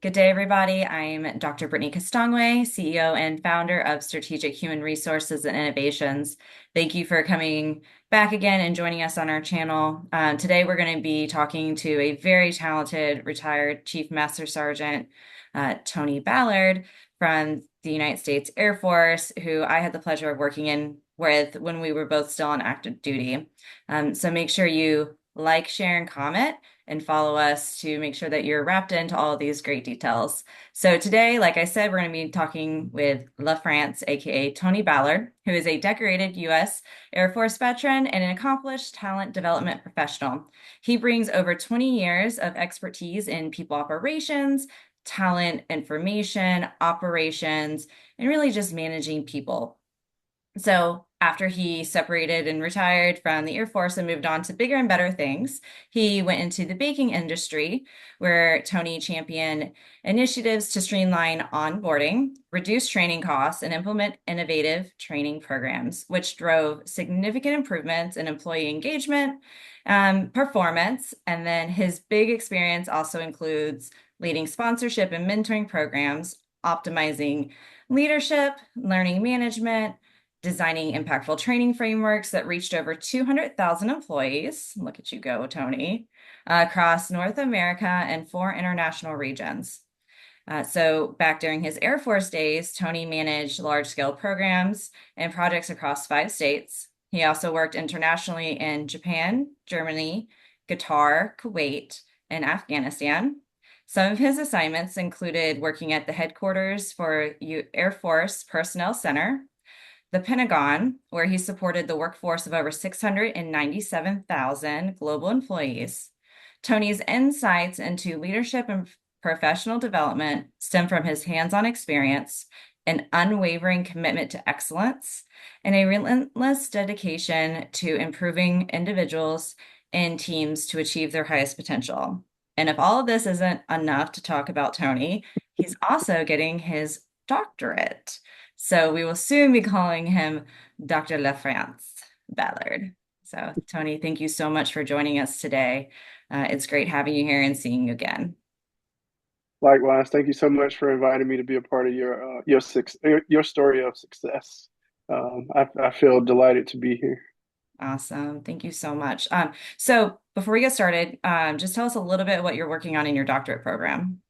Good day, everybody. I'm Dr. Brittany Castonguay, CEO and founder of Strategic Human Resources and Innovations. Thank you for coming back again and joining us on our channel. Today, we're going to be talking to a very talented retired Chief Master Sergeant, Tony Ballard from the United States Air Force, who I had the pleasure of working with when we were both still on active duty. So make sure you like, share, and comment, and follow us to make sure that you're wrapped into all of these great details. So today, like I said, we're going to be talking with La France, aka Tony Ballard, who is a decorated U.S. Air Force veteran and an accomplished talent development professional. He brings over 20 years of expertise in people operations, talent information, operations, and really just managing people. So after he separated and retired from the Air Force and moved on to bigger and better things, he went into the baking industry, where Tony championed initiatives to streamline onboarding, reduce training costs, and implement innovative training programs, which drove significant improvements in employee engagement, performance. And then his big experience also includes leading sponsorship and mentoring programs, optimizing leadership, learning management, designing impactful training frameworks that reached over 200,000 employees. Look at you go, Tony, across North America and 4 international regions. So back during his Air Force days, Tony managed large-scale programs and projects across 5 states. He also worked internationally in Japan, Germany, Qatar, Kuwait, and Afghanistan. Some of his assignments included working at the headquarters for Air Force Personnel Center, the Pentagon, where he supported the workforce of over 697,000 global employees. Tony's insights into leadership and professional development stem from his hands-on experience, an unwavering commitment to excellence, and a relentless dedication to improving individuals and teams to achieve their highest potential. And if all of this isn't enough to talk about Tony, he's also getting his doctorate. So we will soon be calling him Dr. La France Ballard. So Tony, thank you so much for joining us today. It's great having you here and seeing you again. Likewise, thank you so much for inviting me to be a part of your story of success. I feel delighted to be here. Awesome. Thank you so much. So before we get started, just tell us a little bit what you're working on in your doctorate program.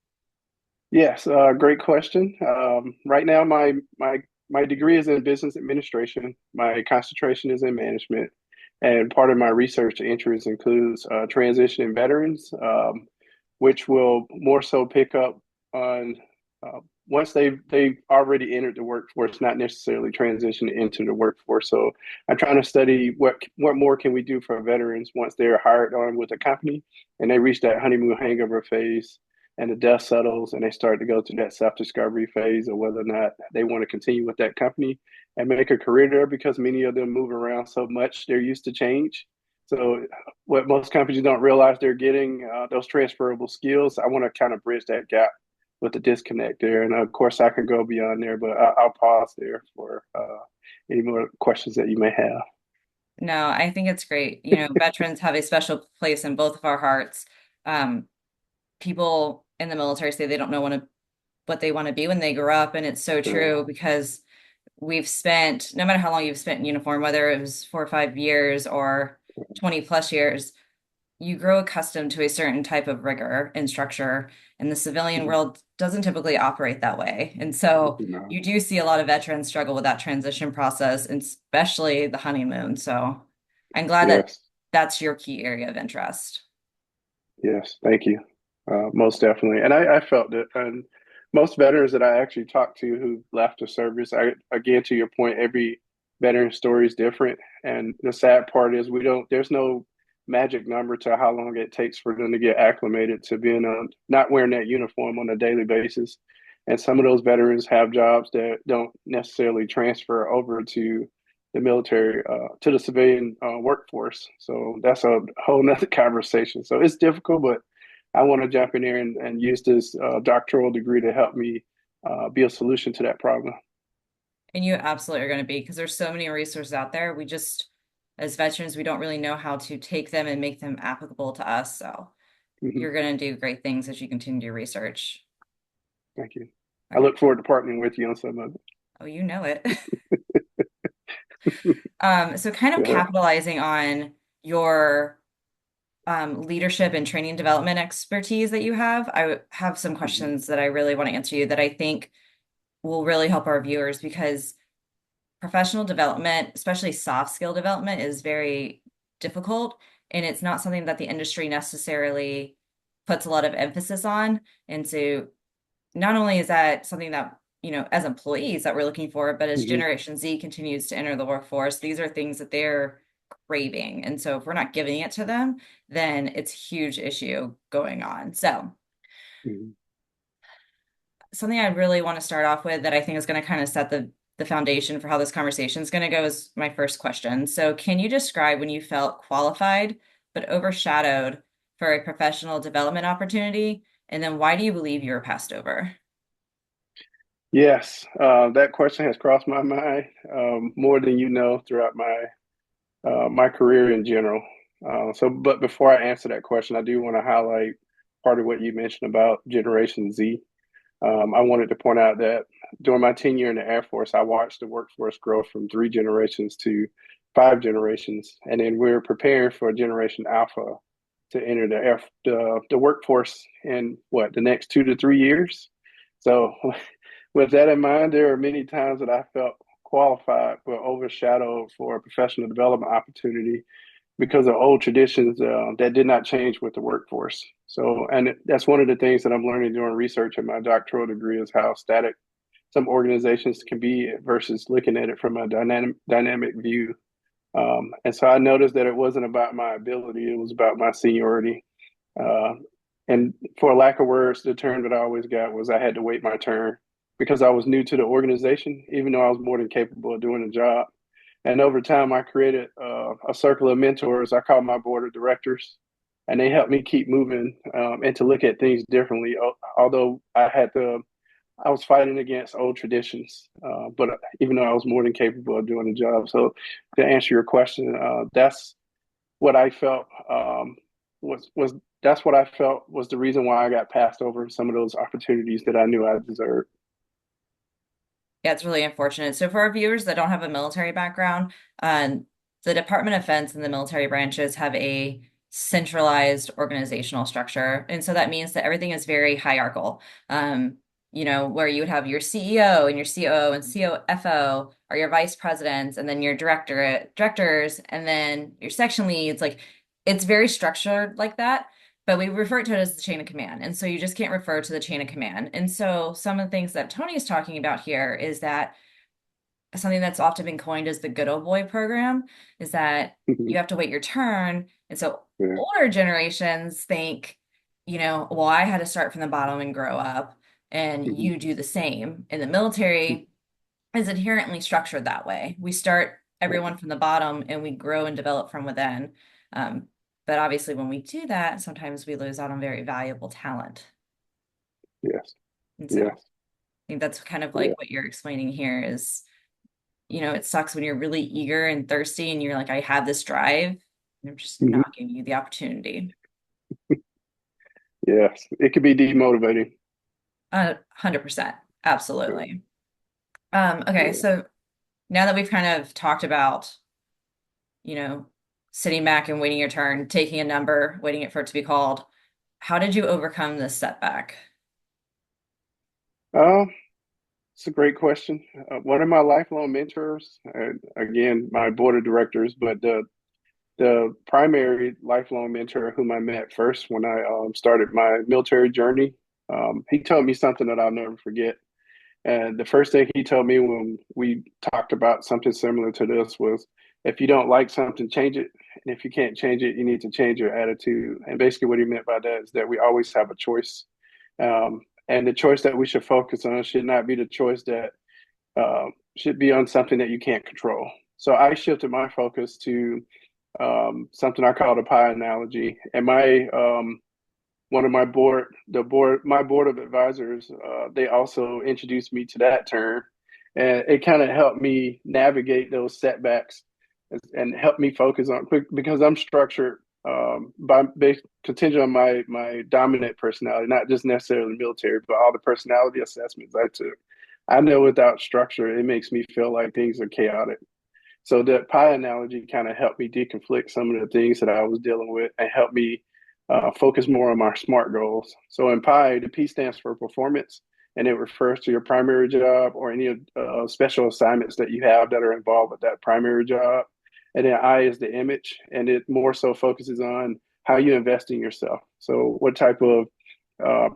Yes, great question. Right now, my degree is in business administration. My concentration is in management, and part of my research interests includes transitioning veterans, which will more so pick up on once they've already entered the workforce, not necessarily transition into the workforce. So I'm trying to study what more can we do for veterans once they're hired on with a company and they reach that honeymoon hangover phase and the dust settles and they start to go through that self-discovery phase of whether or not they want to continue with that company and make a career there, because many of them move around so much they're used to change. So what most companies don't realize, they're getting those transferable skills. I want to kind of bridge that gap with the disconnect there. And of course, I can go beyond there, but I'll pause there for any more questions that you may have. No, I think it's great. You know, veterans have a special place in both of our hearts. Um, People in the military say they don't know what they want to be when they grow up, and it's so true because we've spent, no matter how long you've spent in uniform, whether it was 4 or 5 years or 20 plus years, you grow accustomed to a certain type of rigor and structure, and the civilian world doesn't typically operate that way. And so you do see a lot of veterans struggle with that transition process, and especially the honeymoon. So I'm glad that Yes, that's your key area of interest. yes, thank you. Most definitely. And I felt it. And most veterans that I actually talked to who left the service, again, to your point, every veteran story is different. And the sad part is there's no magic number to how long it takes for them to get acclimated to being not wearing that uniform on a daily basis. And some of those veterans have jobs that don't necessarily transfer over to the military, to the civilian workforce. So that's a whole nother conversation. So it's difficult, but I want to jump in there and use this doctoral degree to help me be a solution to that problem. And you absolutely are going to be, because there's so many resources out there. We just, as veterans, we don't really know how to take them and make them applicable to us. So Mhm. you're going to do great things as you continue your research. Thank you. I Okay. look forward to partnering with you on some of Oh, you know it. it. So kind of Yeah. capitalizing on your leadership and training development expertise that you have, have some Mhm. questions that I really want to answer you that I think will really help our viewers because professional development, especially soft skill development, is very difficult. And it's not something that the industry necessarily puts a lot of emphasis on. And so not only is that something that, as employees that we're looking for, but as Mhm. Generation Z continues to enter the workforce, these are things that they're craving. And so if we're not giving it to them, then it's a huge issue going on. So Mhm. something I really want to start off with that I think is going to kind of set the foundation for how this conversation is going to go is my first question. So, can you describe when you felt qualified but overshadowed for a professional development opportunity? And then why do you believe you were passed over? Yes, that question has crossed my mind more than you know throughout my career in general. But before I answer that question, I do want to highlight part of what you mentioned about Generation Z. I wanted to point out that during my tenure in the Air Force, I watched the workforce grow from 3 generations to 5 generations, and then we're preparing for Generation Alpha to enter the workforce in the next 2 to 3 years. So, with that in mind, there are many times that I felt qualified but overshadowed for a professional development opportunity because of old traditions that did not change with the workforce. So, and that's one of the things that I'm learning during research in my doctoral degree is how static some organizations can be versus looking at it from a dynamic view. And so I noticed that it wasn't about my ability; it was about my seniority. Uh, and for lack of words, the term that I always got was I had to wait my turn because I was new to the organization, even though I was more than capable of doing the job. And over time, I created a circle of mentors. I call my board of directors, and they helped me keep moving and to look at things differently. Although I was fighting against old traditions, but even though I was more than capable of doing the job. So, to answer your question, that's what I felt was that's what I felt was the reason why I got passed over some of those opportunities that I knew I deserved. Yeah, it's really unfortunate. So, for our viewers that don't have a military background, the Department of Defense and the military branches have a centralized organizational structure. And so that means that everything is very hierarchical. Where you would have your CEO and your COO and COFO are your vice presidents, and then your directors, and then your section leads. Like it's very structured like that, but we refer to it as the chain of command. And so you just can't refer to the chain of command. And so some of the things that Tony is talking about here is that something that's often been coined as the good old boy program is that you have to wait your turn. And so Yeah. older generations think, well, I had to start from the bottom and grow up, and Mhm. you do the same. And the military is inherently structured that way. We start Yeah. everyone from the bottom and we grow and develop from within. Um, but obviously, when we do that, sometimes we lose out on very valuable talent. Yes. And so I Yes. think that's kind of Yeah. like what you're explaining here is, it sucks when you're really eager and thirsty and you're like, I have this drive, and I'm just Mhm. not giving you the opportunity. Yes. It could be demotivating. 100%. Yeah. Absolutely. Okay, Yeah. so now that we've kind of talked about, you know, sitting back and waiting your turn, taking a number, waiting it for it to be called, how did you overcome this setback? Um, it's a great question. One of my lifelong mentors, again, my board of directors, but the primary lifelong mentor whom I met first when I started my military journey, he told me something that I'll never forget. And the first thing he told me when we talked about something similar to this was, if you don't like something, change it. And if you can't change it, you need to change your attitude. And basically, what he meant by that is that we always have a choice. And the choice that we should focus on should not be the choice that should be on something that you can't control. So I shifted my focus to something I call the pie analogy. And one of my board of advisors, they also introduced me to that term, and it kind of helped me navigate those setbacks and help me focus on because I'm structured by based contingent on my dominant personality, not just necessarily military, but all the personality assessments I took. I know without structure, it makes me feel like things are chaotic. So that pie analogy kind of helped me deconflict some of the things that I was dealing with and helped me focus more on my SMART goals. So in pie, the P stands for performance, and it refers to your primary job or any special assignments that you have that are involved with that primary job. And then I is the image, and it more so focuses on how you invest in yourself. So what type of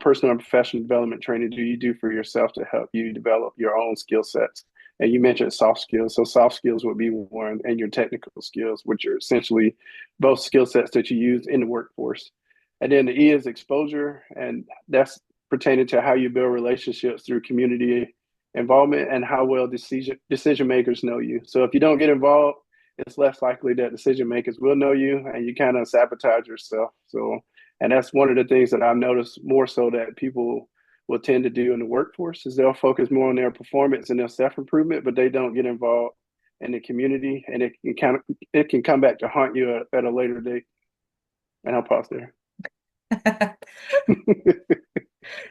personal and professional development training do you do for yourself to help you develop your own skill sets? And you mentioned soft skills. So soft skills would be one, and your technical skills, which are essentially both skill sets that you use in the workforce. And then the E is exposure, and that's pertaining to how you build relationships through community involvement and how well decision makers know you. So if you don't get involved, it's less likely that decision makers will know you, and you kind of sabotage yourself. So, and that's one of the things that I've noticed more so that people will tend to do in the workforce is they'll focus more on their performance and their self improvement, but they don't get involved in the community, and it can come back to haunt you at a later date. And I'll pause there.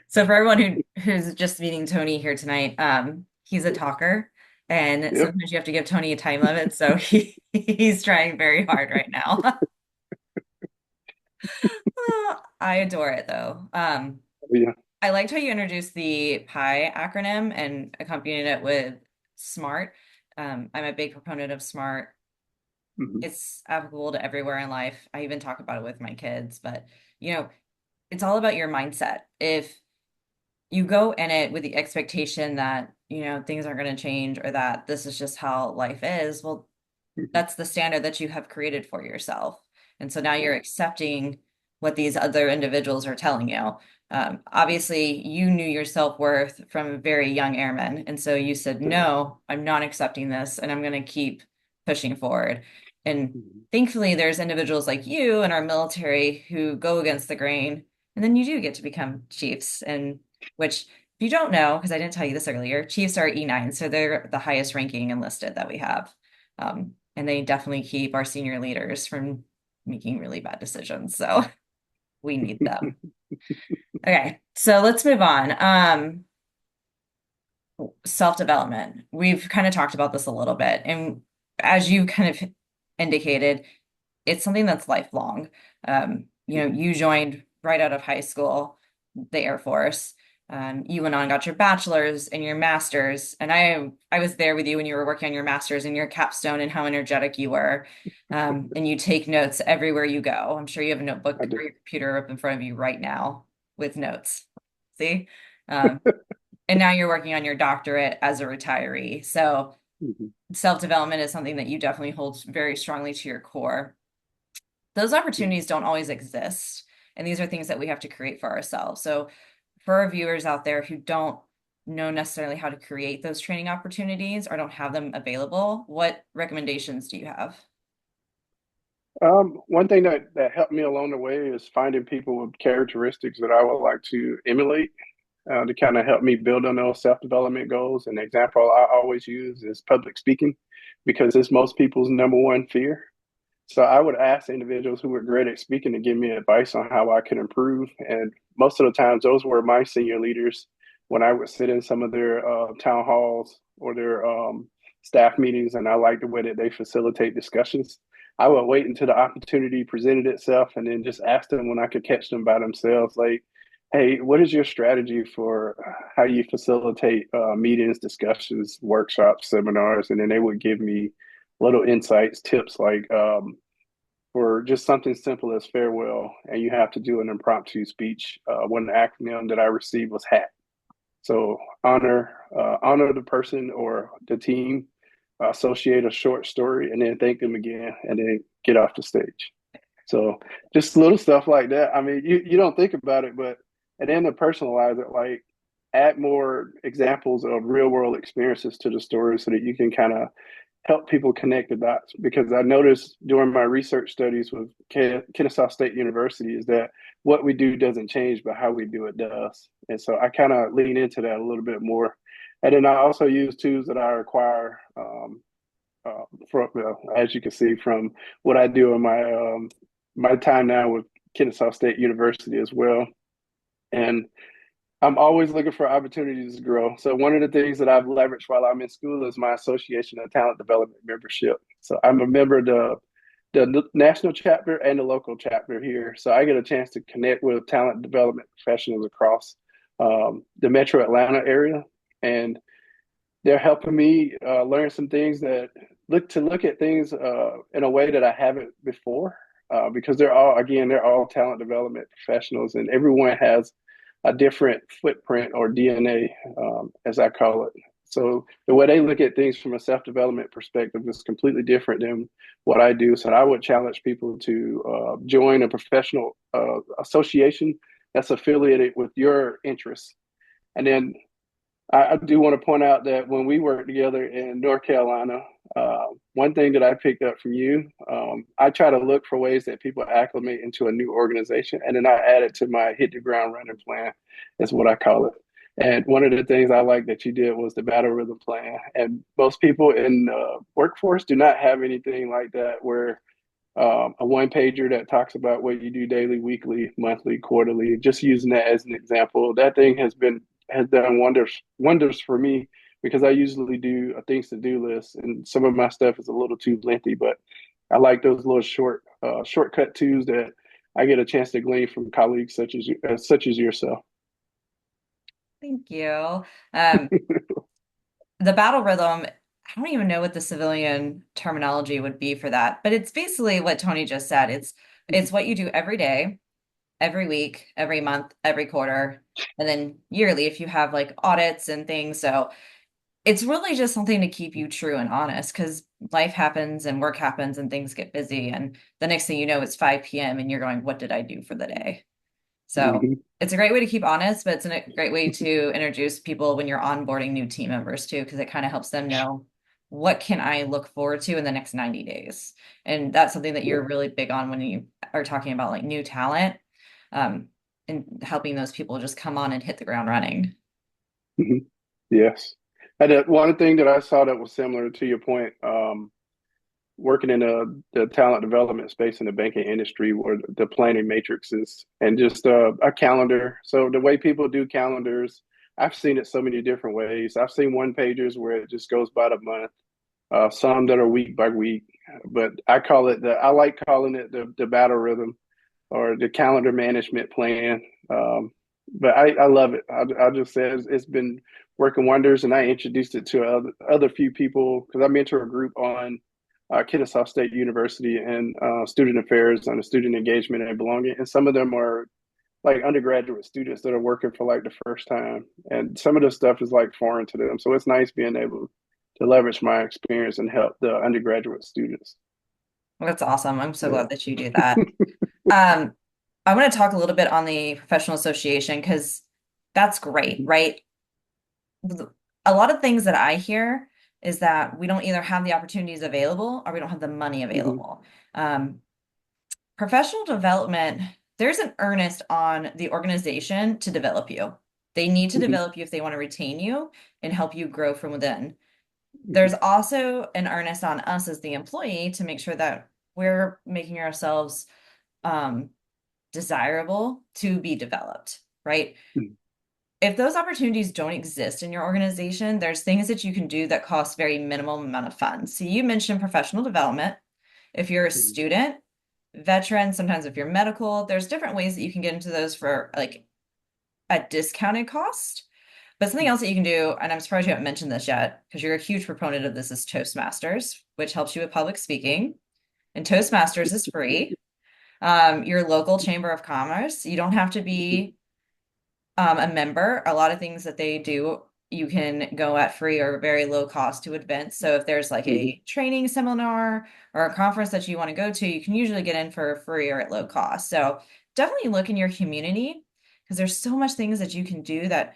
So for everyone who's just meeting Tony here tonight, he's a talker, and Yep. sometimes you have to give Tony a time limit, so he's trying very hard right now. I adore it though. Yeah. I liked how you introduced the PI acronym and accompanied it with SMART. I'm a big proponent of SMART. Mm-hmm. It's applicable to everywhere in life. I even talk about it with my kids, but you know, it's all about your mindset. If you go in it with the expectation that, things aren't going to change or that this is just how life is, well, Mm-hmm. that's the standard that you have created for yourself. And so now you're Right. accepting what these other individuals are telling you. Obviously, you knew your self-worth from a very young airman. And so you said, no, I'm not accepting this and I'm going to keep pushing forward. And Mm-hmm. thankfully, there's individuals like you in our military who go against the grain. And then you do get to become chiefs, and which, if you don't know, because I didn't tell you this earlier, chiefs are E9, so they're the highest ranking enlisted that we have. And they definitely keep our senior leaders from making really bad decisions. So we need them. Okay, so let's move on. Self-development. We've kind of talked about this a little bit. And as you kind of indicated, it's something that's lifelong. You joined right out of high school, the Air Force. You went on, got your bachelor's and your master's, and I was there with you when you were working on your master's and your capstone and how energetic you were. And you take notes everywhere you go. I'm sure you have a I notebook do. or your computer up in front of you right now with notes. See? Um, and now you're working on your doctorate as a retiree. So Mm-hmm. self-development is something that you definitely hold very strongly to your core. Those opportunities don't always exist. And these are things that we have to create for ourselves. So, for our viewers out there who don't know necessarily how to create those training opportunities or don't have them available, what recommendations do you have? One thing that helped me along the way is finding people with characteristics that I would like to emulate to kind of help me build on those self-development goals. An example I always use is public speaking because it's most people's number one fear. So I would ask individuals who were great at speaking to give me advice on how I could improve. And most of the times, those were my senior leaders when I would sit in some of their town halls or their staff meetings, and I like the way that they facilitate discussions. I would wait until the opportunity presented itself and then just ask them when I could catch them by themselves, like, hey, what is your strategy for how you facilitate meetings, discussions, workshops, seminars? And then they would give me little insights, tips like for just something simple as farewell, and you have to do an impromptu speech. One acronym that I received was HAT. So honor the person or the team, associate a short story, and then thank them again, and then get off the stage. So just little stuff like that. I mean, you don't think about it, but and then to personalize it, like add more examples of real world experiences to the story so that you can kind of help people connect the dots. Because I noticed during my research studies with Kennesaw State University is that what we do doesn't change, but how we do it does. And so I kind of lean into that a little bit more. And then I also use tools that I acquire as you can see from what I do in my my time now with Kennesaw State University as well. And I'm always looking for opportunities to grow. So one of the things that I've leveraged while I'm in school is my Association of Talent Development membership. So I'm a member of the national chapter and the local chapter here. So I get a chance to connect with talent development professionals across the Metro Atlanta area, and they're helping me learn some things that look at things in a way that I haven't before. Because they're all talent development professionals, and everyone has a different footprint or DNA, as I call it. So the way they look at things from a self development perspective is completely different than what I do. So I would challenge people to join a professional association that's affiliated with your interests. And then I do want to point out that when we worked together in North Carolina, one thing that I picked up from you, I try to look for ways that people acclimate into a new organization, and then I add it to my hit the ground running plan, is what I call it. And one of the things I like that you did was the battle rhythm plan. And most people in the workforce do not have anything like that, where a one pager that talks about what you do daily, weekly, monthly, quarterly. Just using that as an example, that thing has done wonders for me, because I usually do a things to do list, and some of my stuff is a little too lengthy. But I like those little shortcut twos that I get a chance to glean from colleagues such as yourself. Thank you. Um, the battle rhythm, I don't even know what the civilian terminology would be for that, but it's basically what Tony just said. It's what you do every day, every week, every month, every quarter, and then yearly if you have like audits and things. So it's really just something to keep you true and honest, because life happens and work happens and things get busy. And the next thing you know, it's 5 p.m. and you're going, what did I do for the day? So Mhm. it's a great way to keep honest, but it's a great way to introduce people when you're onboarding new team members too, because it kind of helps them know what can I look forward to in the next 90 days. And that's something that Yeah. you're really big on when you are talking about like new talent, um, and helping those people just come on and hit the ground running. Mhm. Yes. And one thing that I saw that was similar to your point, working in the talent development space in the banking industry, where the planning matrices and just a calendar. So the way people do calendars, I've seen it so many different ways. I've seen one pagers where it just goes by the month, some that are week by week, but I like calling it the battle rhythm or the calendar management plan. But I love it. I just said it's been working wonders, and I introduced it to other few people because I mentor a group on Kennesaw State University and student affairs on the student engagement and belonging, and some of them are like undergraduate students that are working for like the first time, and some of the stuff is like foreign to them. So it's nice being able to leverage my experience and help the undergraduate students. That's awesome. I'm so Yeah. glad that you do that. Um, I want to talk a little bit on the professional association because that's great, right? A lot of things that I hear is that we don't either have the opportunities available or we don't have the money Hmm. available. Um, Professional development, there's an earnest on the organization to develop you. They need to Hmm. develop you if they want to retain you and help you grow from within. There's Hmm. also an earnest on us as the employee to make sure that we're making ourselves um, desirable to be developed, right? If those opportunities don't exist in your organization, there's things that you can do that cost very minimal amount of funds. So you mentioned professional development. If you're a Hmm. student, veteran, sometimes if you're medical, there's different ways that you can get into those for like a discounted cost. But something else that you can do, and I'm surprised you haven't mentioned this yet, because you're a huge proponent of this, is Toastmasters, which helps you with public speaking. And Toastmasters is free. Your local chamber of commerce, you don't have to be a member. A lot of things that they do, you can go at free or very low cost to events. So if there's like Hmm. a training seminar or a conference that you want to go to, you can usually get in for free or at low cost. So definitely look in your community because there's so much things that you can do that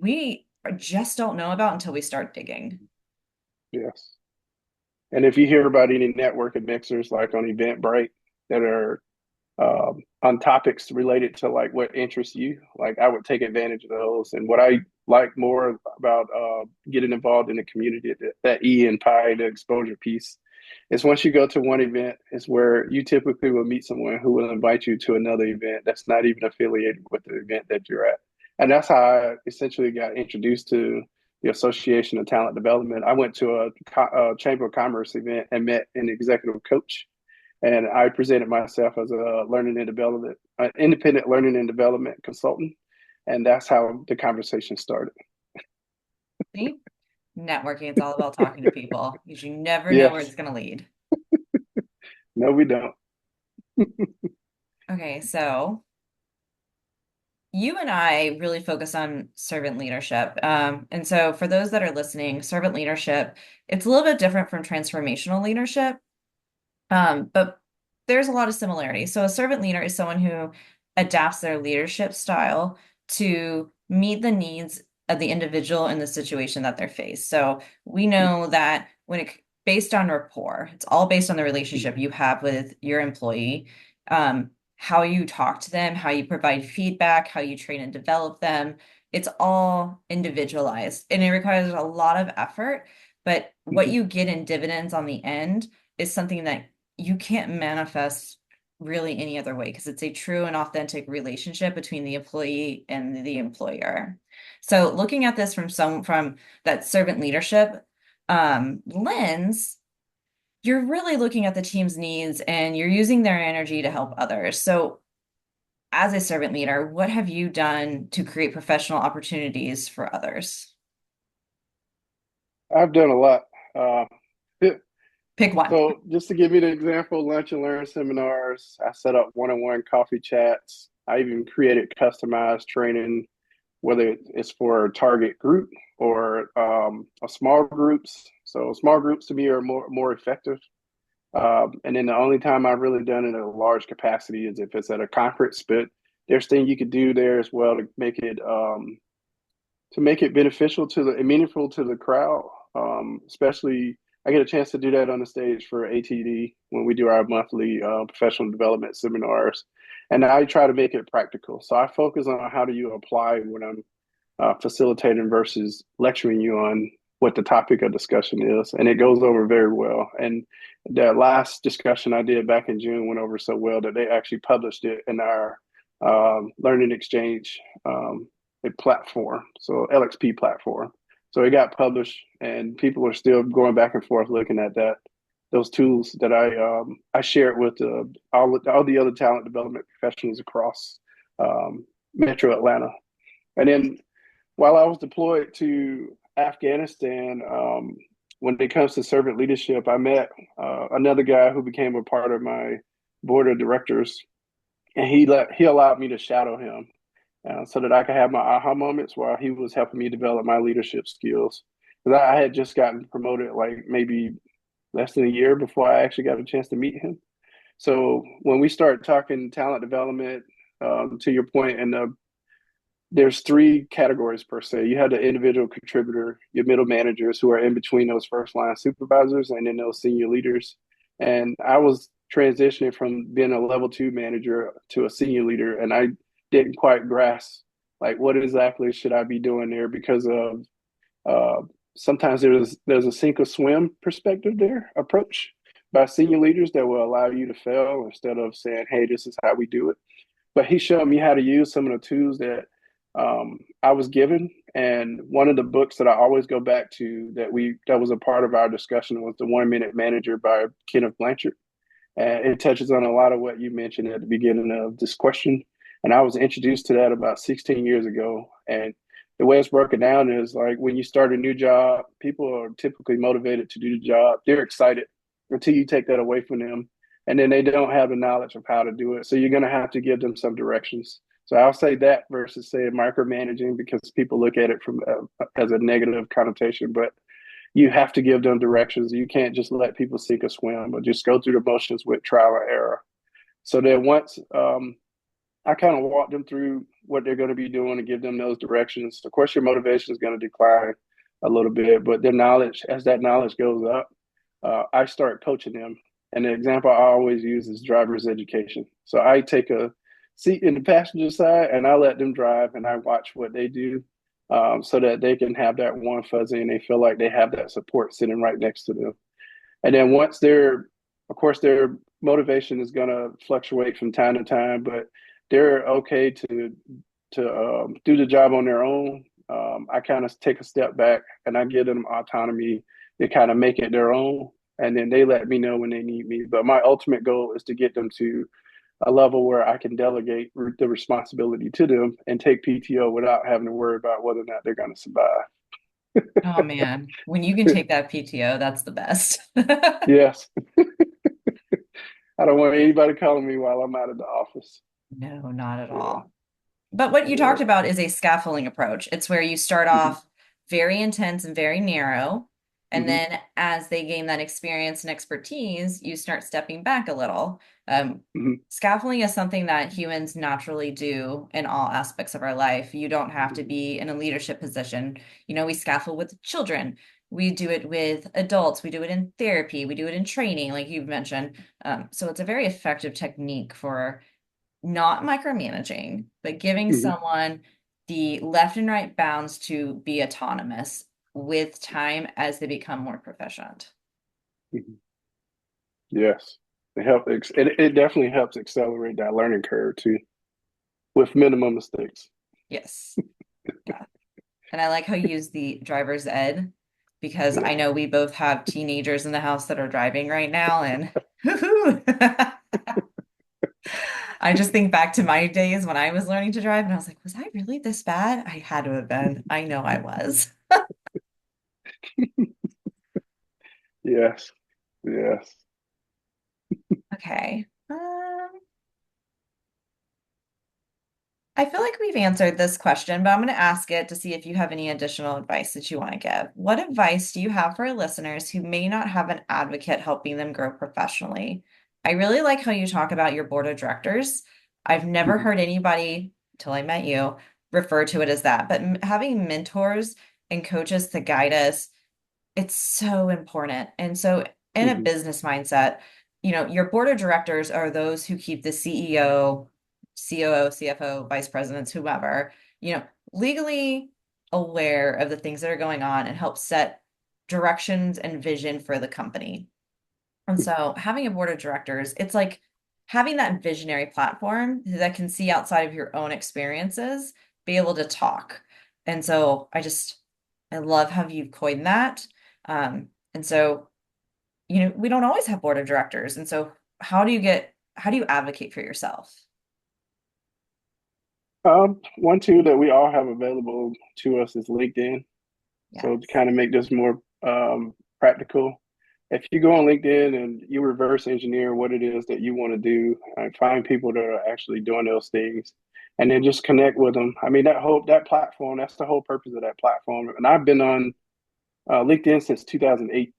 we just don't know about until we start digging. Yes. And if you hear about any networking mixers like on Eventbrite that are on topics related to like what interests you, like I would take advantage of those. And like more about getting involved in the community, that E and pie, the exposure piece. It's once you go to one event, it's where you typically will meet someone who will invite you to another event that's not even affiliated with the event that you're at. And that's how I essentially got introduced to the Association of Talent Development. I went to a Chamber of Commerce event and met an executive coach, and I presented myself as a learning and development, independent learning and development consultant, and that's how the conversation started. See? Networking, it's all about talking to people because you never know where Yes, it's going to lead. no, we don't. Okay, so you and I really focus on servant leadership. And so for those that are listening, servant leadership, it's a little bit different from transformational leadership. But there's a lot of similarities. So a servant leader is someone who adapts their leadership style to meet the needs of the individual in the situation that they're faced. So we know that based on rapport, it's all based on the relationship you have with your employee, how you talk to them, how you provide feedback, how you train and develop them. It's all individualized and it requires a lot of effort. But what you get in dividends on the end is something that you can't manifest really any other way because it's a true and authentic relationship between the employee and the employer. So looking at this from that servant leadership lens, you're really looking at the team's needs and you're using their energy to help others. So as a servant leader, what have you done to create professional opportunities for others? I've done a lot. Uh, Pick one. so, just to give you an example, lunch and learn seminars. I set up one-on-one coffee chats. I even created customized training, whether it's for a target group or a small groups. So, small groups to me are more effective. And then the only time I've really done it in a large capacity is if it's at a conference. But there's things you could do there as well to make it beneficial to the and meaningful to the crowd. Especially, I get a chance to do that on the stage for ATD when we do our monthly professional development seminars, and I try to make it practical. So I focus on how do you apply when I'm facilitating versus lecturing you on what the topic of discussion is, and it goes over very well. And the last discussion I did back in June went over so well that they actually published it in our Learning Exchange a platform, so LXP platform. So it got published, and people are still going back and forth looking at those tools that I shared with all the other talent development professionals across Metro Atlanta. And then while I was deployed to Afghanistan, when it comes to servant leadership, I met another guy who became a part of my board of directors, and he allowed me to shadow him so that I could have my aha moments while he was helping me develop my leadership skills. Because I had just gotten promoted like maybe less than a year before I actually got a chance to meet him. So when we start talking talent development, to your point, and there's three categories per se. You have the individual contributor, your middle managers who are in between those first line supervisors, and then those senior leaders. And I was transitioning from being a level two manager to a senior leader, and I didn't quite grasp like what exactly should I be doing there because of sometimes there's a sink or swim perspective there approach by senior leaders that will allow you to fail instead of saying, hey, this is how we do it. But he showed me how to use some of the tools that I was given. And one of the books that I always go back to that was a part of our discussion was The 1 Minute Manager by Kenneth Blanchard. And it touches on a lot of what you mentioned at the beginning of this question. And I was introduced to that about 16 years ago. And the way it's broken down is like when you start a new job, people are typically motivated to do the job. They're excited until you take that away from them. And then they don't have the knowledge of how to do it. So you're going to have to give them some directions. So I'll say that versus say micromanaging because people look at it from as a negative connotation. But you have to give them directions. You can't just let people sink or swim, but just go through the motions with trial and error. So that once I kind of walk them through what they're going to be doing and give them those directions. Of course, your motivation is going to decline a little bit, but their knowledge, as that knowledge goes up, I start coaching them. And the example I always use is driver's education. So I take a seat in the passenger side and I let them drive and I watch what they do. so that they can have that warm fuzzy and they feel like they have that support sitting right next to them. And then once of course, their motivation is going to fluctuate from time to time, but they're okay to do the job on their own. I kind of take a step back and I give them autonomy to kind of make it their own. And then they let me know when they need me. But my ultimate goal is to get them to a level where I can delegate the responsibility to them and take PTO without having to worry about whether or not they're going to survive. Oh man, when you can take that PTO, that's the best. Yes, I don't want anybody calling me while I'm out of the office. No, not at Yeah, all. But what you talked yeah. about is a scaffolding approach. It's where you start Hmm. off very intense and very narrow. And Hmm. then as they gain that experience and expertise, you start stepping back a little. Hmm. Scaffolding is something that humans naturally do in all aspects of our life. You don't have to Hmm. be in a leadership position. We scaffold with children. We do it with adults. We do it in therapy. We do it in training, like you've mentioned. So it's a very effective technique for not micromanaging, but giving Hmm. someone the left and right bounds to be autonomous with time as they become more proficient. Hmm. Yes, it definitely helps accelerate that learning curve too, with minimum mistakes. Yes. Yeah. And I like how you use the driver's ed because I Yeah. know we both have teenagers in the house that are driving right now and whoo-hoo. I just think back to my days when I was learning to drive and I was like, was I really this bad? I had to have been. I know I was. Yes. Yes. Okay. I feel like we've answered this question, but I'm going to ask it to see if you have any additional advice that you want to give. What advice do you have for our listeners who may not have an advocate helping them grow professionally? I really like how you talk about your board of directors. I've never Hmm. heard anybody, until I met you, refer to it as that, but having mentors and coaches to guide us, it's so important. And so, in a Hmm. business mindset, your board of directors are those who keep the CEO, COO, CFO, vice presidents, whoever, legally aware of the things that are going on and help set directions and vision for the company. And so, having a board of directors, it's like having that visionary platform that can see outside of your own experiences, be able to talk. And so, I love how you've coined that. And so, we don't always have board of directors. And so, how do you advocate for yourself? One tool that we all have available to us is LinkedIn. So to Yes. kind of make this more practical, if you go on LinkedIn and you reverse engineer what it is that you want to do, and find people that are actually doing those things, and then just connect with them. I mean, that platform, that's the whole purpose of that platform. And I've been on LinkedIn since 2008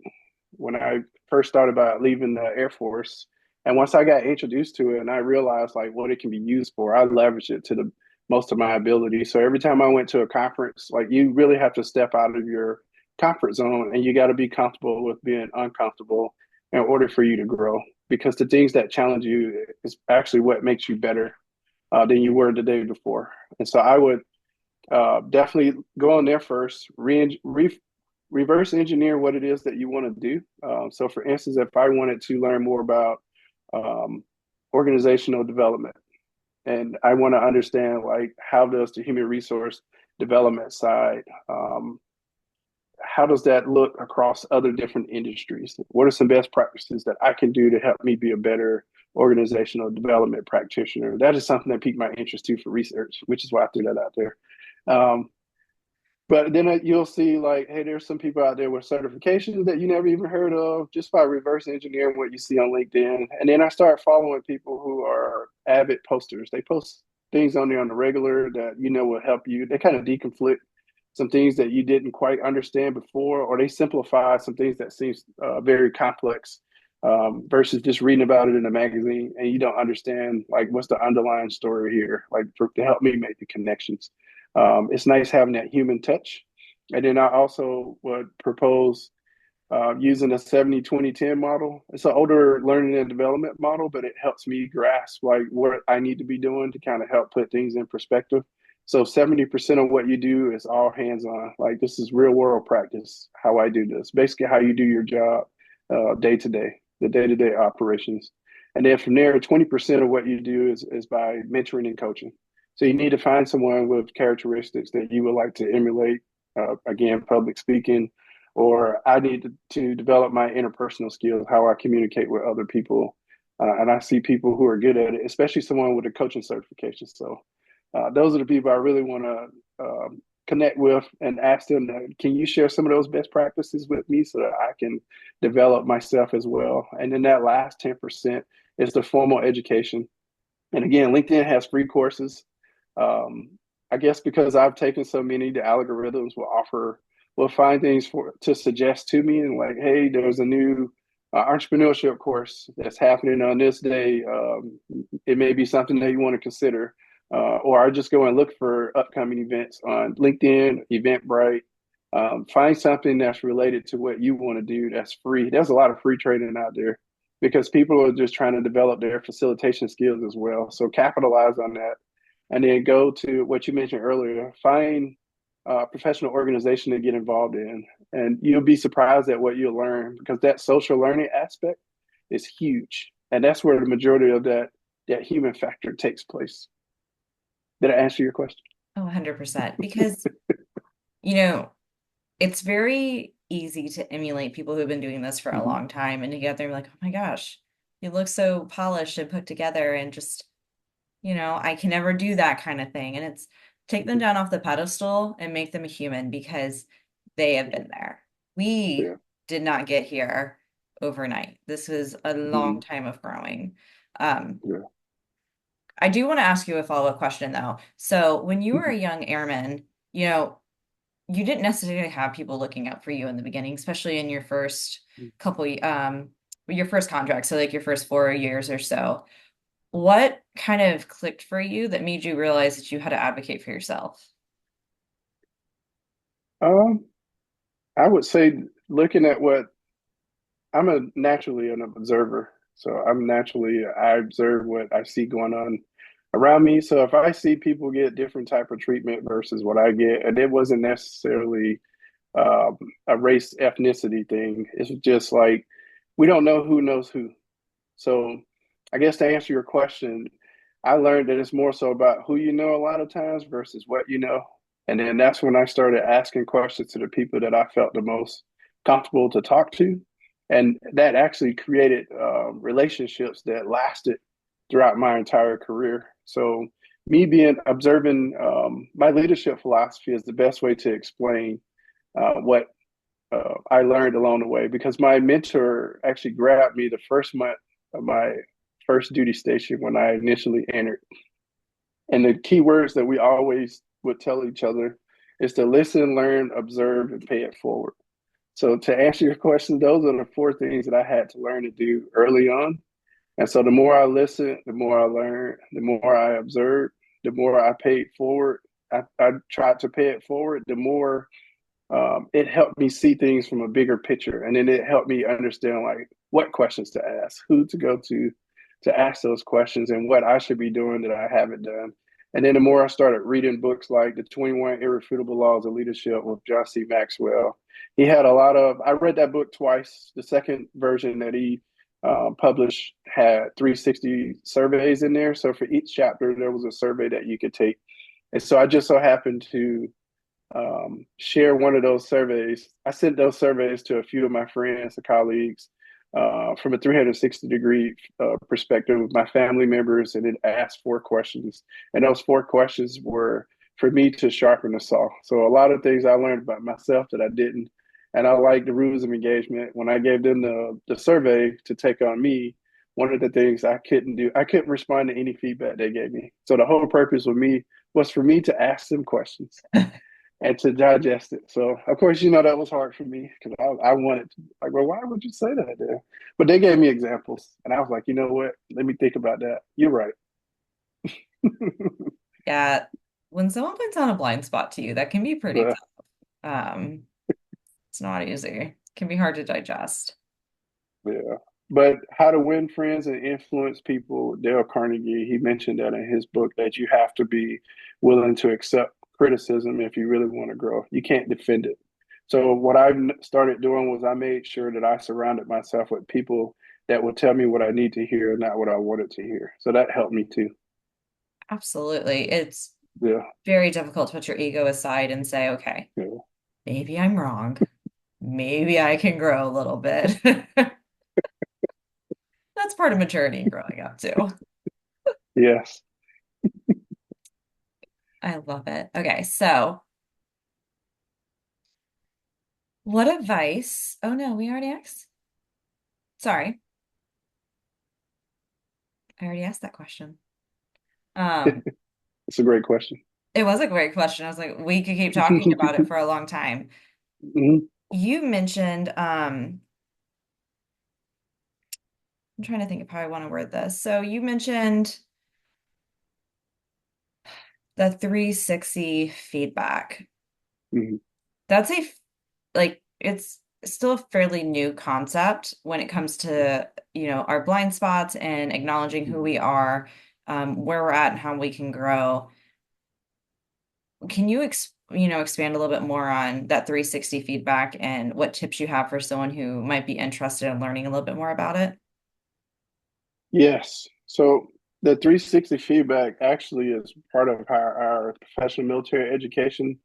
when I first started about leaving the Air Force. And once I got introduced to it and I realized like what it can be used for, I leveraged it to the most of my ability. So every time I went to a conference, like you really have to step out of your comfort zone and you got to be comfortable with being uncomfortable in order for you to grow. Because the things that challenge you is actually what makes you better than you were the day before. And so I would definitely go on there first, reverse engineer what it is that you want to do. So, for instance, if I wanted to learn more about um, organizational development, and I want to understand like how does the human resource development side, how does that look across other different industries? What are some best practices that I can do to help me be a better organizational development practitioner? That is something that piqued my interest too for research, which is why I threw that out there. Um, but then you'll see like, hey, there's some people out there with certifications that you never even heard of just by reverse engineering what you see on LinkedIn. And then I start following people who are avid posters. They post things on there on the regular that will help you. They kind of deconflict some things that you didn't quite understand before, or they simplify some things that seems very complex versus just reading about it in a magazine and you don't understand like what's the underlying story here, like to help me make the connections. It's nice having that human touch. And then I also would propose using a 70-20-10 model. It's an older learning and development model, but it helps me grasp like what I need to be doing to kind of help put things in perspective. So 70% of what you do is all hands on. Like this is real world practice, how I do this. Basically how you do your job day to day, the day-to-day operations. And then from there, 20% of what you do is by mentoring and coaching. So you need to find someone with characteristics that you would like to emulate. Again, public speaking, or I need to develop my interpersonal skills, how I communicate with other people. And I see people who are good at it, especially someone with a coaching certification. So those are the people I really want to connect with and ask them, can you share some of those best practices with me so that I can develop myself as well? And then that last 10% is the formal education. And again, LinkedIn has free courses. Um, I guess because I've taken so many, the algorithms will find things to suggest to me and like, hey, there's a new entrepreneurship course that's happening on this day. It may be something that you want to consider. Or I just go and look for upcoming events on LinkedIn, Eventbrite. Find something that's related to what you want to do that's free. There's a lot of free training out there because people are just trying to develop their facilitation skills as well. So capitalize on that and then go to what you mentioned earlier, find a professional organization to get involved in. And you'll be surprised at what you'll learn because that social learning aspect is huge. And that's where the majority of that human factor takes place. Did I answer your question? Oh, 100%. Because, you know, it's very easy to emulate people who've been doing this for a Mm-hmm. long time and to get there and be like, oh my gosh, you look so polished and put together and just, I can never do that kind of thing. And it's take them Mm-hmm. down off the pedestal and make them a human because they have been there. We Yeah. did not get here overnight. This was a Mm-hmm. long time of growing. Um, Yeah. I do want to ask you a follow-up question though. So when you were Mm-hmm. a young airman, you didn't necessarily have people looking out for you in the beginning, especially in your first couple, your first contract. So like your first 4 years or so. What kind of clicked for you that made you realize that you had to advocate for yourself? Um, I would say looking at what I'm a naturally an observer. So I observe what I see going on around me. So if I see people get different type of treatment versus what I get, and it wasn't necessarily um, a race ethnicity thing. It's just like we don't know who knows who. So I guess to answer your question, I learned that it's more so about who you know a lot of times versus what you know. And then that's when I started asking questions to the people that I felt the most comfortable to talk to. And that actually created relationships that lasted throughout my entire career. So, me being observing my leadership philosophy is the best way to explain what I learned along the way because my mentor actually grabbed me the first month of my first duty station when I initially entered. And the key words that we always would tell each other is to listen, learn, observe, and pay it forward. So to answer your question, those are the four things that I had to learn to do early on. And so the more I listened, the more I learned, the more I observed, the more I paid forward. I tried to pay it forward, the more it helped me see things from a bigger picture, and then it helped me understand like what questions to ask, who to go to ask those questions, and what I should be doing that I haven't done. And then the more I started reading books like The 21 Irrefutable Laws of Leadership with John C. Maxwell, he had a lot of. I read that book twice. The second version that he published had 360 surveys in there. So for each chapter, there was a survey that you could take. And so I just so happened to share one of those surveys. I sent those surveys to a few of my friends and colleagues from a 360-degree perspective with my family members, and it asked four questions. And those four questions were for me to sharpen the saw. So a lot of things I learned about myself that I didn't. And I like the rules of engagement. When I gave them the survey to take on me, one of the things I couldn't do, I couldn't respond to any feedback they gave me. So the whole purpose with me was for me to ask them questions and to digest it. So, of course, that was hard for me because I wanted to, like, well, why would you say that there? But they gave me examples, and I was like, you know what? Let me think about that. You're right. Yeah, when someone points out a blind spot to you, that can be pretty But tough. Um, it's not easy. It can be hard to digest. yeah. but how to win friends and influence people, Dale Carnegie, he mentioned that in his book that you have to be willing to accept criticism if you really want to grow. You can't defend it. So what I started doing was I made sure that I surrounded myself with people that would tell me what I need to hear, not what I wanted to hear. So that helped me too. Absolutely. It's Yeah. very difficult to put your ego aside and say, okay, Yeah. maybe I'm wrong. Maybe I can grow a little bit. That's part of maturity and growing up too. Yes. I love it. Okay, so what advice? Oh no, we already asked. Sorry, I already asked that question. Um, It's a great question. it was a great question. I was like, we could keep talking about it for a long time. Mhm. You mentioned, I'm trying to think of how I want to word this. So you mentioned the 360 feedback. Mhm. That's like it's still a fairly new concept when it comes to, our blind spots and acknowledging who we are, where we're at and how we can grow. Can you expand a little bit more on that 360 feedback and what tips you have for someone who might be interested in learning a little bit more about it? Yes. So the 360 feedback actually is part of how our professional military education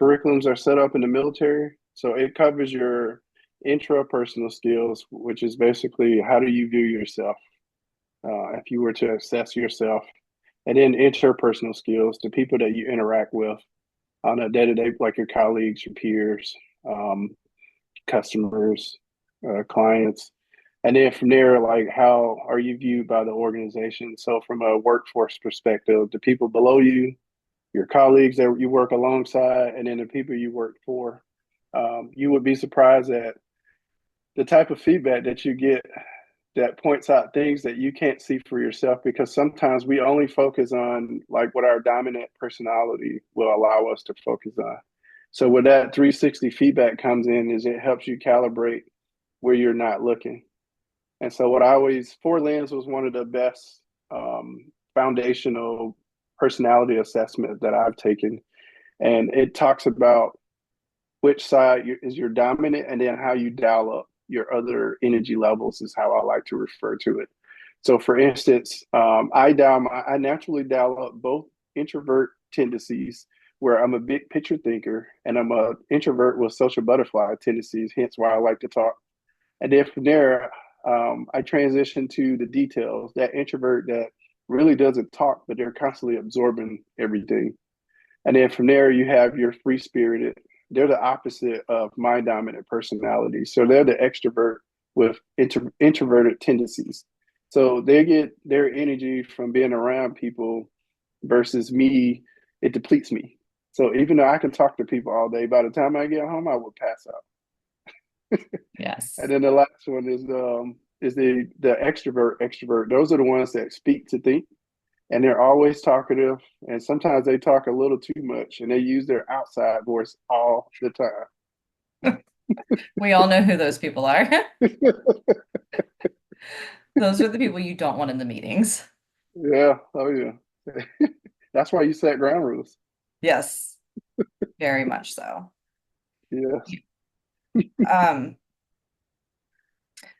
curriculums are set up in the military. So it covers your intrapersonal skills, which is basically how do you view yourself, if you were to assess yourself, and then interpersonal skills, the people that you interact with on a day to day, like your colleagues, your peers, um, customers, clients. And then from there, like how are you viewed by the organization? So from a workforce perspective, the people below you, your colleagues that you work alongside, and then the people you work for, you would be surprised at the type of feedback that you get that points out things that you can't see for yourself because sometimes we only focus on like what our dominant personality will allow us to focus on. So with that 360 feedback comes in is it helps you calibrate where you're not looking. And so what I always four lens was one of the best foundational personality assessment that I've taken. And it talks about which side is your dominant and then how you dial up your other energy levels is how I like to refer to it. So for instance, I naturally dial up both introvert tendencies where I'm a big picture thinker and I'm a introvert with social butterfly tendencies, hence why I like to talk. And then from there, I transition to the details, that introvert that really doesn't talk, but they're constantly absorbing everything. And then from there, you have your free spirited. They're the opposite of my dominant personality. So they're the extrovert with introverted tendencies. So they get their energy from being around people versus me, it depletes me. So even though I can talk to people all day, by the time I get home, I will pass out. And Yes. then the last one is the extrovert. Those are the ones that speak to think and they're always talkative and sometimes they talk a little too much and they use their outside voice all the We all know who those people are. time. Those are the people you don't want in the meetings. Yeah, oh yeah. That's why you set ground rules. Yes, very much so. Yes. Um,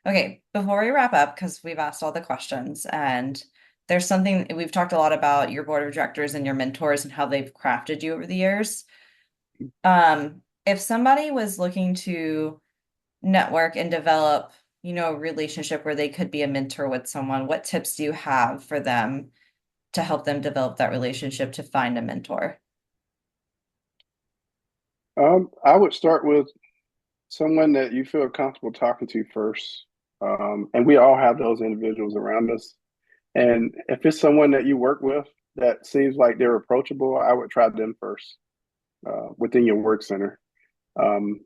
okay, before we wrap up, because we've asked all the questions, and there's something we've talked a lot about your board of directors and your mentors and how they've crafted you over the years. If somebody was looking to network and develop, a relationship where they could be a mentor with someone, what tips do you have for them to help them develop that relationship to find a mentor? I would start with someone that you feel comfortable talking to first. And we all have those individuals around us. And if it's someone that you work with that seems like they're approachable, I would try them first within your work center. Um,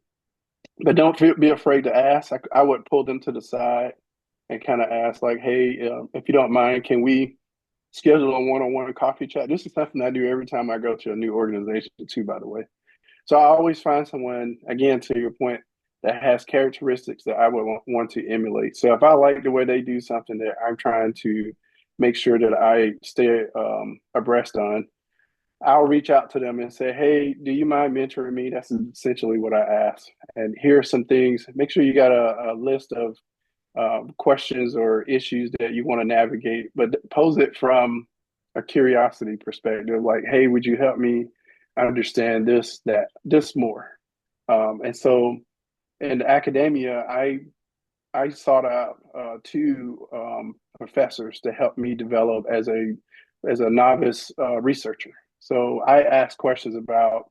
but don't be afraid to ask. I would pull them to the side and kind of ask, like, hey, if you don't mind, can we schedule a one-on-one coffee chat? This is something I do every time I go to a new organization, too, by the way. So I always find someone, again, to your point, that has characteristics that I would want to emulate. So if I like the way they do something that I'm trying to make sure that I stay abreast on, I'll reach out to them and say, hey, do you mind mentoring me? That's essentially what I ask. And here are some things. Make sure you got a list of questions or issues that you want to navigate, but pose it from a curiosity perspective. Like, hey, would you help me understand this more? And so in academia, I sought out two professors to help me develop as a novice researcher. So I asked questions about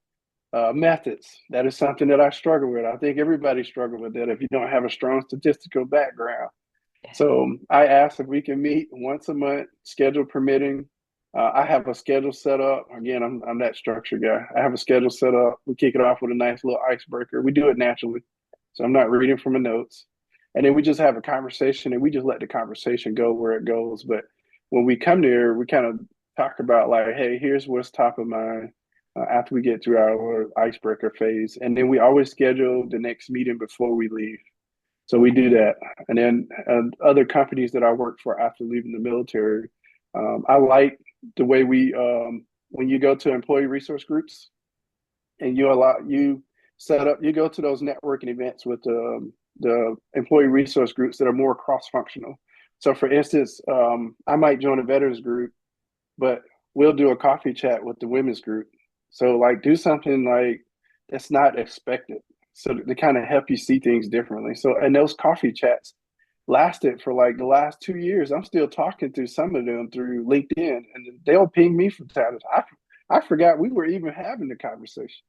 methods. That is something that I struggle with. I think everybody struggles with that if you don't have a strong statistical background. So I asked if we can meet once a month, schedule permitting. I have a schedule set up. Again, I'm that structured guy. I have a schedule set up. We kick it off with a nice little icebreaker. We do it naturally, so I'm not reading from the notes, and then we just have a conversation, and we just let the conversation go where it goes. But when we come there, we kind of talk about like, hey, here's what's top of mind. After we get through our icebreaker phase, and then we always schedule the next meeting before we leave. So we do that. And then other companies that I worked for after leaving the military, I like the way when you go to employee resource groups and you set up, you go to those networking events with the employee resource groups that are more cross-functional. So for instance, I might join a veterans group, but we'll do a coffee chat with the women's group. So like do something like that's not expected. So to kind of help you see things differently. So and those coffee chats lasted for like the last 2 years. I'm still talking to some of them through LinkedIn, and they'll ping me from time to time. I forgot we were even having the conversation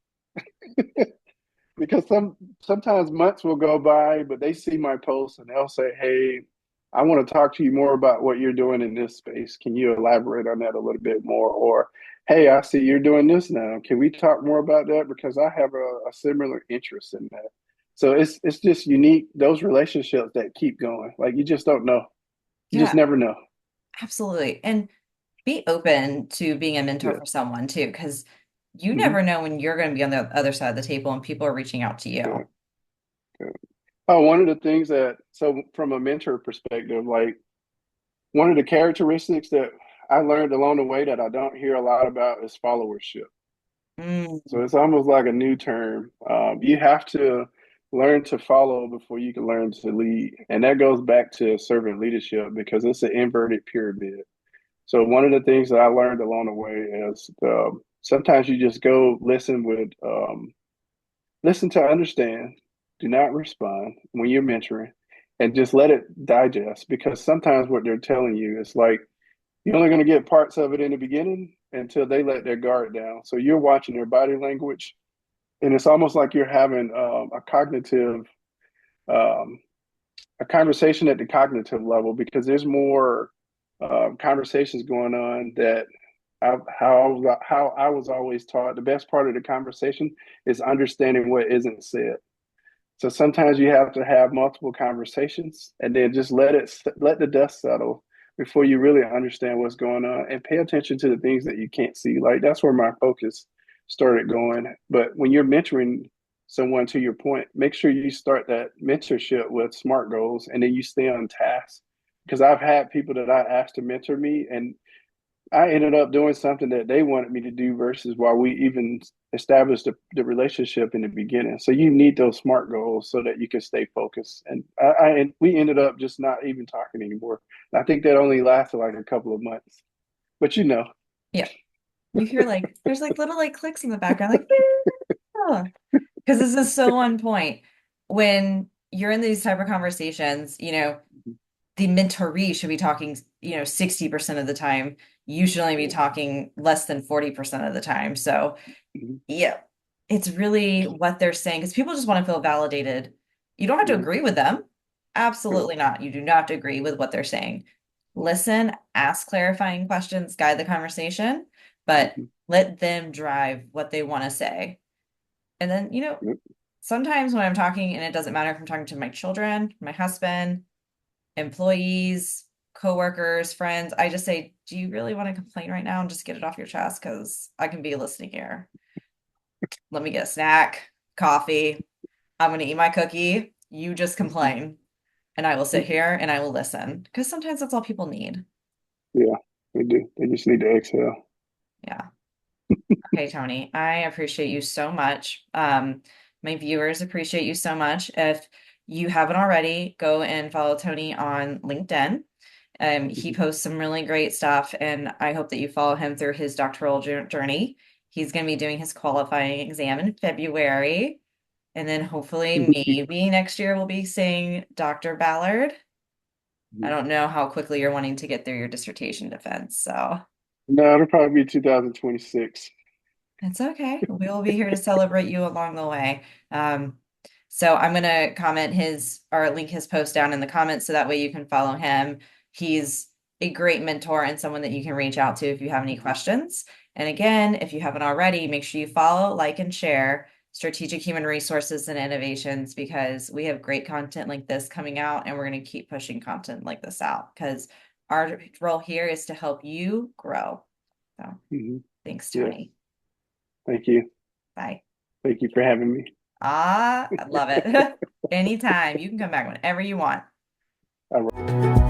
because sometimes months will go by, but they see my posts and they'll say, "Hey, I want to talk to you more about what you're doing in this space. Can you elaborate on that a little bit more?" Or, "Hey, I see you're doing this now. Can we talk more about that because I have a similar interest in that." So it's just unique those relationships that keep going. Like you just don't know. You just Yeah, never know. absolutely. And be open to being a mentor Yeah. for someone too, because you Hmm. never know when you're going to be on the other side of the table and people are reaching out to Yeah. you. Yeah. Oh, one of the things that so from a mentor perspective, like one of the characteristics that I learned along the way that I don't hear a lot about is followership. Mm, So it's almost like a new term. You have to learn to follow before you can learn to lead. And that goes back to servant leadership because it's an inverted pyramid. So one of the things that I learned along the way is sometimes you just go listen to understand, do not respond when you're mentoring, and just let it digest because sometimes what they're telling you is like you're only going to get parts of it in the beginning until they let their guard down. So you're watching their body language, and it's almost like you're having um, a conversation at the cognitive level because there's more conversations going on that how I was always taught. The best part of the conversation is understanding what isn't said. So sometimes you have to have multiple conversations and then just let the dust settle before you really understand what's going on and pay attention to the things that you can't see. Like that's where my focus started going. But when you're mentoring someone to your point, make sure you start that mentorship with SMART goals and then you stay on task. Because I've had people that I asked to mentor me and I ended up doing something that they wanted me to do versus why we even established the relationship in the beginning. So you need those SMART goals so that you can stay focused. And and we ended up just not even talking anymore. And I think that only lasted like a couple of months. But you know, yeah. You hear like there's like little like clicks in the background, like yeah. Because this is so on point. When you're in these type of conversations, the mentoree should be talking, 60% of the time. You should only be talking less than 40% of the time. So, mm-hmm, yeah, it's really what they're saying because people just want to feel validated. You don't have to mm-hmm, agree with them. yeah, Absolutely not. You do not have to agree with what they're saying. Listen, ask clarifying questions, guide the conversation, but mm-hmm, let them drive what they want to say. And then, yep, sometimes when I'm talking, and it doesn't matter if I'm talking to my children, my husband, employees, coworkers, friends, I just say, do you really want to complain right now and just get it off your chest? Because I can be a listening ear. Let me get a snack, coffee. I'm going to eat my cookie. You just complain. And I will sit here and I will listen because sometimes that's all people need. Yeah, they do. They just need to exhale. Yeah. Okay, Tony, I appreciate you so much. My viewers appreciate you so much. If you haven't already, go and follow Tony on LinkedIn. He Mhm. posts some really great stuff, and I hope that you follow him through his doctoral journey. He's going to be doing his qualifying exam in February, and then hopefully, maybe next year we'll be seeing Dr. Ballard. I don't know how quickly you're wanting to get through your dissertation defense, so. No, it'll probably be 2026. It's okay. We will be here to celebrate you along the way. Um, so I'm gonna comment his or link his post down in the comments so that way you can follow him. He's a great mentor and someone that you can reach out to if you have any questions. And again, if you haven't already, make sure you follow, like, and share Strategic Human Resources and Innovations because we have great content like this coming out and we're going to keep pushing content like this out because our role here is to help you grow. So Hmm. thanks, Yes. Tony. Thank you. Bye. Thank you for having me. Ah, I love it. Anytime. You can come back whenever you want. All right.